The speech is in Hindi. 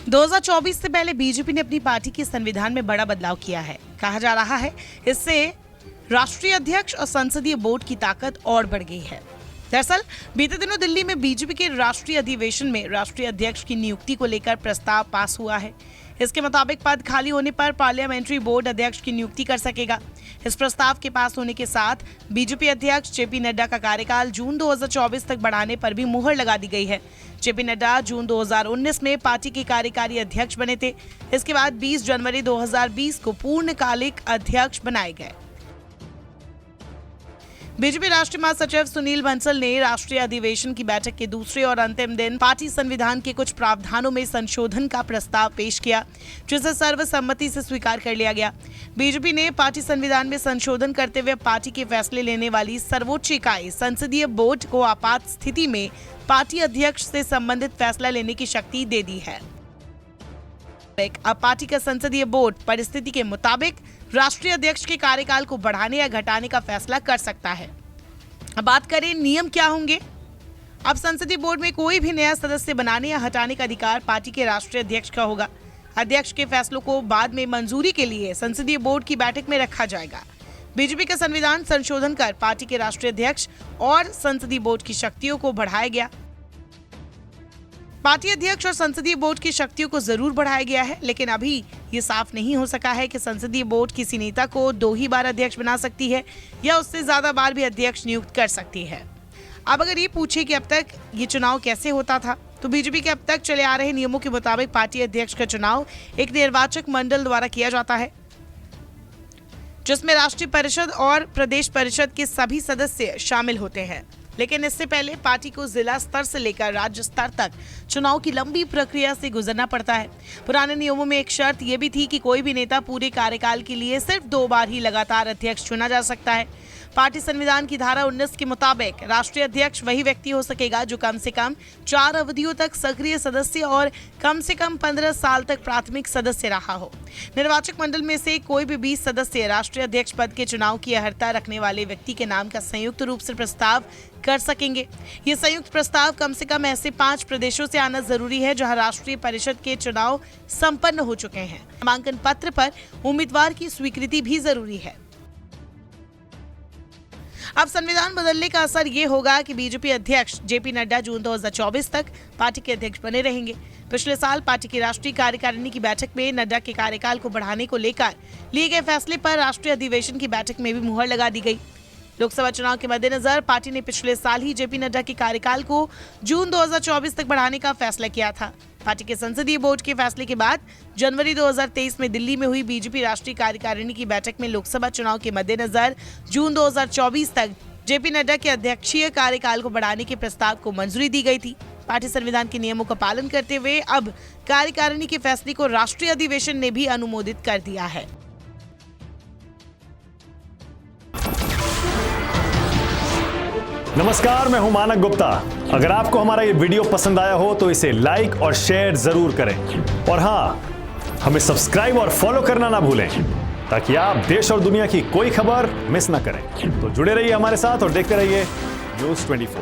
2024 से पहले बीजेपी ने अपनी पार्टी के संविधान में बड़ा बदलाव किया है। कहा जा रहा है इससे राष्ट्रीय अध्यक्ष और संसदीय बोर्ड की ताकत और बढ़ गई है। दरअसल बीते दिनों दिल्ली में बीजेपी के राष्ट्रीय अधिवेशन में राष्ट्रीय अध्यक्ष की नियुक्ति को लेकर प्रस्ताव पास हुआ है। इसके मुताबिक पद खाली होने पर पार्लियामेंट्री बोर्ड अध्यक्ष की नियुक्ति कर सकेगा। इस प्रस्ताव के पास होने के साथ बीजेपी अध्यक्ष जेपी नड्डा का कार्यकाल जून 2024 तक बढ़ाने पर भी मुहर लगा दी गई है। जेपी नड्डा जून 2019 में पार्टी के कार्यकारी अध्यक्ष बने थे। इसके बाद 20 जनवरी 2020 को पूर्णकालिक अध्यक्ष बनाए गए। बीजेपी राष्ट्रीय महासचिव सुनील बंसल ने राष्ट्रीय अधिवेशन की बैठक के दूसरे और अंतिम दिन पार्टी संविधान के कुछ प्रावधानों में संशोधन का प्रस्ताव पेश किया, जिसे सर्वसम्मति से स्वीकार कर लिया गया। बीजेपी ने पार्टी संविधान में संशोधन करते हुए पार्टी के फैसले लेने वाली सर्वोच्च इकाई संसदीय बोर्ड को आपात स्थिति में पार्टी अध्यक्ष से संबंधित फैसला लेने की शक्ति दे दी है। अब पार्टी का संसदीय बोर्ड परिस्थिति के मुताबिक राष्ट्रीय अध्यक्ष के कार्यकाल को बढ़ाने या घटाने का फैसला कर सकता है। अब बात करें नियम क्या होंगे। अब संसदीय बोर्ड में कोई भी नया सदस्य बनाने या हटाने का अधिकार पार्टी के राष्ट्रीय अध्यक्ष का होगा। अध्यक्ष के फैसलों को बाद में मंजूरी के लिए संसदीय बोर्ड की बैठक में रखा जाएगा। बीजेपी का संविधान संशोधन कर पार्टी के राष्ट्रीय अध्यक्ष और संसदीय बोर्ड की शक्तियों को बढ़ाया गया। पार्टी अध्यक्ष और संसदीय बोर्ड की शक्तियों को जरूर बढ़ाया गया है, लेकिन अभी ये साफ नहीं हो सका है कि संसदीय बोर्ड किसी नेता को 2 ही बार अध्यक्ष बना सकती है या उससे ज्यादा बार भी अध्यक्ष नियुक्त कर सकती है। अब अगर ये पूछे कि अब तक ये चुनाव कैसे होता था, तो बीजेपी के अब तक चले आ रहे नियमों के मुताबिक पार्टी अध्यक्ष का चुनाव एक निर्वाचक मंडल द्वारा किया जाता है, जिसमें राष्ट्रीय परिषद और प्रदेश परिषद के सभी सदस्य शामिल होते हैं। लेकिन इससे पहले पार्टी को जिला स्तर से लेकर राज्य स्तर तक चुनाव की लंबी प्रक्रिया से गुजरना पड़ता है। पुराने नियमों में एक शर्त यह भी थी कि कोई भी नेता पूरे कार्यकाल के लिए सिर्फ 2 बार ही लगातार अध्यक्ष चुना जा सकता है। पार्टी संविधान की धारा 19 के मुताबिक राष्ट्रीय अध्यक्ष वही व्यक्ति हो सकेगा जो कम से कम 4 अवधियों तक सक्रिय सदस्य और कम से कम 15 साल तक प्राथमिक सदस्य रहा हो। निर्वाचक मंडल में से कोई भी 20 सदस्य राष्ट्रीय अध्यक्ष पद के चुनाव की अर्हता रखने वाले व्यक्ति के नाम का संयुक्त रूप से प्रस्ताव कर सकेंगे। ये संयुक्त प्रस्ताव कम से कम ऐसे 5 प्रदेशों से आना जरूरी है जहां राष्ट्रीय परिषद के चुनाव संपन्न हो चुके हैं। नामांकन पत्र पर उम्मीदवार की स्वीकृति भी जरूरी है। अब संविधान बदलने का असर ये होगा कि बीजेपी अध्यक्ष जेपी नड्डा जून 2024 तक पार्टी के अध्यक्ष बने रहेंगे। पिछले साल पार्टी की राष्ट्रीय कार्यकारिणी की बैठक में नड्डा के कार्यकाल को बढ़ाने को लेकर लिए गए फैसले पर राष्ट्रीय अधिवेशन की बैठक में भी मुहर लगा दी गई। लोकसभा चुनाव के मद्देनजर पार्टी ने पिछले साल ही जेपी नड्डा के कार्यकाल को जून 2024 तक बढ़ाने का फैसला किया था। पार्टी के संसदीय बोर्ड के फैसले के बाद जनवरी 2023 में दिल्ली में हुई बीजेपी राष्ट्रीय कार्यकारिणी की बैठक में लोकसभा चुनाव के मद्देनजर जून 2024 तक जेपी नड्डा के अध्यक्षीय कार्यकाल को बढ़ाने के प्रस्ताव को मंजूरी दी गई थी। पार्टी संविधान के नियमों का पालन करते हुए अब कार्यकारिणी के फैसले को राष्ट्रीय अधिवेशन ने भी अनुमोदित कर दिया है। नमस्कार, मैं हूं मानक गुप्ता। अगर आपको हमारा ये वीडियो पसंद आया हो तो इसे लाइक और शेयर जरूर करें और हाँ, हमें सब्सक्राइब और फॉलो करना ना भूलें ताकि आप देश और दुनिया की कोई खबर मिस ना करें। तो जुड़े रहिए हमारे साथ और देखते रहिए न्यूज़ 24।